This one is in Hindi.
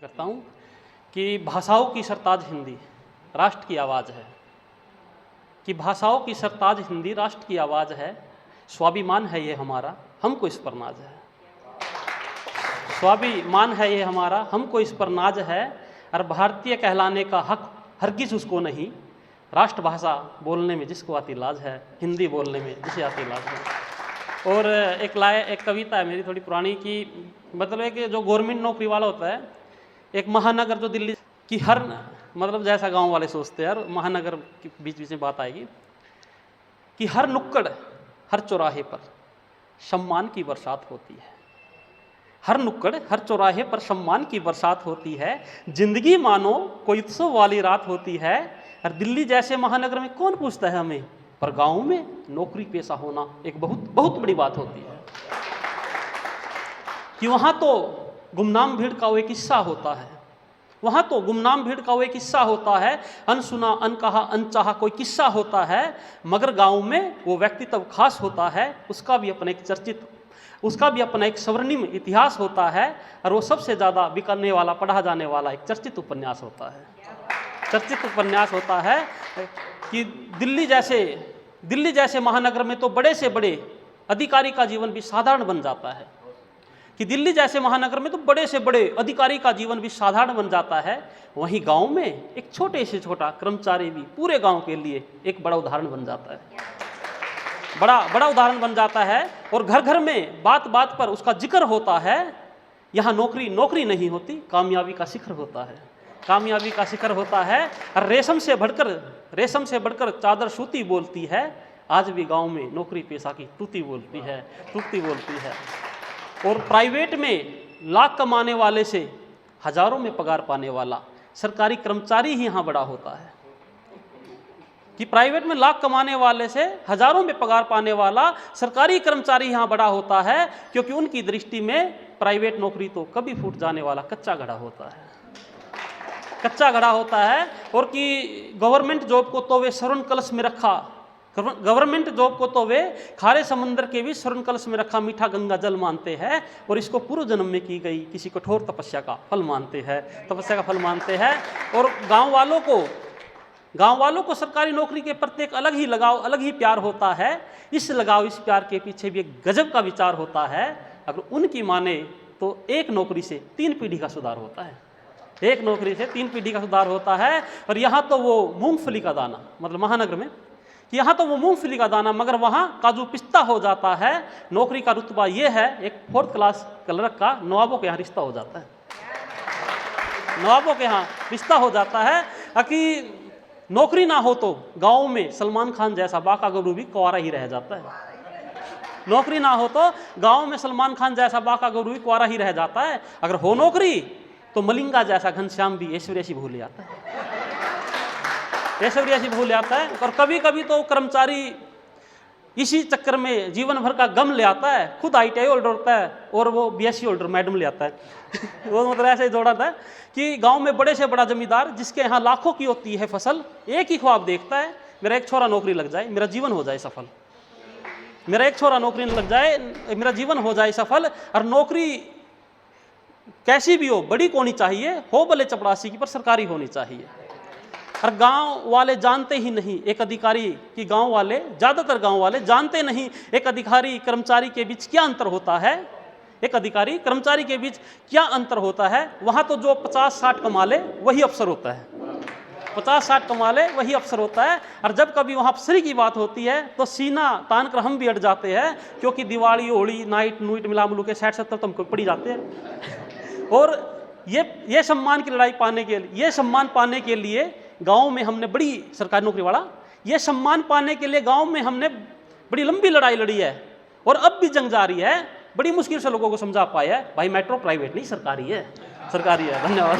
करता हूँ कि भाषाओं की सरताज हिंदी राष्ट्र की आवाज़ है, कि भाषाओं की सरताज हिंदी राष्ट्र की आवाज़ है। स्वाभिमान है ये हमारा, हमको इस पर नाज है। स्वाभिमान है ये हमारा, हमको इस पर नाज है। और भारतीय कहलाने का हक हरगिज़ उसको नहीं, राष्ट्रभाषा बोलने में जिसको आती लाज है, हिंदी बोलने में जिसे आती लाज है। और एक कविता है मेरी थोड़ी पुरानी, कि मतलब है कि जो गवर्नमेंट नौकरी वाला होता है, एक महानगर जो दिल्ली की हर मतलब जैसा गांव वाले सोचते हैं, और महानगर के बीच बीच में बात आएगी कि हर नुक्कड़ हर चौराहे पर सम्मान की बरसात होती है। हर नुक्कड़ हर चौराहे पर सम्मान की बरसात होती है। जिंदगी मानो कोई उत्सव वाली रात होती है। और दिल्ली जैसे महानगर में कौन पूछता है हमें, पर गाँव में नौकरी पेशा होना एक बहुत बहुत बड़ी बात होती है। कि वहाँ तो गुमनाम भीड़ का वो एक किस्सा होता है, वहाँ तो गुमनाम भीड़ का वो एक किस्सा होता है। अनसुना अनकहा अनचाहा कोई किस्सा होता है, मगर गाँव में वो व्यक्तित्व खास होता है। उसका भी अपना एक चर्चित, उसका भी अपना एक स्वर्णिम इतिहास होता है। और वो सबसे ज़्यादा बिकने वाला, पढ़ा जाने वाला एक चर्चित उपन्यास होता है। चर्चित उपन्यास होता है कि दिल्ली जैसे महानगर में तो बड़े से बड़े अधिकारी का जीवन भी साधारण बन जाता है। कि दिल्ली जैसे महानगर में तो बड़े से बड़े अधिकारी का जीवन भी साधारण बन जाता है। वहीं गांव में एक छोटे से छोटा कर्मचारी भी पूरे गांव के लिए एक बड़ा उदाहरण बन जाता है, बड़ा उदाहरण बन जाता है। और घर घर में बात बात पर उसका जिक्र होता है। यहाँ नौकरी नहीं होती, कामयाबी का शिखर होता है, कामयाबी का शिखर होता है। और रेशम से बढ़कर चादर सूती बोलती है। आज भी गांव में नौकरी पेशा की तूती बोलती है। और प्राइवेट में लाख कमाने वाले से हजारों में पगार पाने वाला सरकारी कर्मचारी ही यहाँ बड़ा होता है। कि प्राइवेट में लाख कमाने वाले से हजारों में पगार पाने वाला सरकारी कर्मचारी यहाँ बड़ा होता है, क्योंकि उनकी दृष्टि में प्राइवेट नौकरी तो कभी फूट जाने वाला कच्चा घड़ा होता है। और कि गवर्नमेंट जॉब को तो वे स्वर्ण कलश में रखा, गवर्नमेंट जॉब को तो वे खारे समंदर के भी स्वर्ण कलश में रखा मीठा गंगा जल मानते हैं। और इसको पूर्व जन्म में की गई किसी कठोर तपस्या का फल मानते हैं। और गांव वालों को सरकारी नौकरी के प्रति एक अलग ही लगाव, अलग ही प्यार होता है। इस प्यार के पीछे भी एक गजब का विचार होता है। अगर उनकी माने तो एक नौकरी से 3 पीढ़ी का सुधार होता है, एक नौकरी से 3 पीढ़ी का सुधार होता है। और यहाँ तो वो मूंगफली का दाना, मतलब महानगर में यहाँ तो वो मूंगफली का दाना, मगर वहाँ काजू पिस्ता हो जाता है। नौकरी का रुतबा ये है, एक 4th क्लास क्लर्क का नवाबों के यहाँ रिश्ता हो जाता है, नवाबों के यहाँ रिश्ता हो जाता है। कि नौकरी ना हो तो गाँव में सलमान खान जैसा बाका गबरू भी कुंवारा ही रह जाता है। नौकरी ना हो तो गाँव में सलमान खान जैसा बाका गबरू भी कुंवारा ही रह जाता है। अगर हो नौकरी तो मलिंगा जैसा घनश्याम भी ऐश्वर्या सी भूल जाता है। और कभी कभी तो कर्मचारी इसी चक्कर में जीवन भर का गम ले आता है। खुद ITI होल्डर होता है और वो BSc होल्डर मैडम ले आता है। वो मतलब ऐसे ही जोड़ा था कि गांव में बड़े से बड़ा जमींदार जिसके यहाँ लाखों की होती है फसल, एक ही ख्वाब देखता है, मेरा एक छोरा नौकरी लग जाए, मेरा जीवन हो जाए सफल। मेरा एक छोरा नौकरी लग जाए, मेरा जीवन हो जाए सफल। और नौकरी कैसी भी हो, बड़ी होनी चाहिए, हो भले चपरासी की, पर सरकारी होनी चाहिए। और गांव वाले जानते ही नहीं एक अधिकारी की, ज़्यादातर गांव वाले जानते नहीं एक अधिकारी कर्मचारी के बीच क्या अंतर होता है। एक अधिकारी कर्मचारी के बीच क्या अंतर होता है। वहाँ तो जो 50-60 कमा ले वही अफसर होता है, 50-60 कमा ले वही अफसर होता है। और जब कभी वहाँ अफसरी की बात होती है तो सीना तान कर हम भी अट जाते हैं, क्योंकि दिवाली होली नाइट मिला मिलू के 60-70 तो हमको पड़ी जाते हैं। और ये सम्मान की लड़ाई पाने के लिए, ये सम्मान पाने के लिए गांव में हमने बड़ी, सरकारी नौकरी वाला, ये सम्मान पाने के लिए गांव में हमने बड़ी लंबी लड़ाई लड़ी है। और अब भी जंग जारी है। बड़ी मुश्किल से लोगों को समझा पाया है, भाई मेट्रो प्राइवेट नहीं सरकारी है, सरकारी है। धन्यवाद।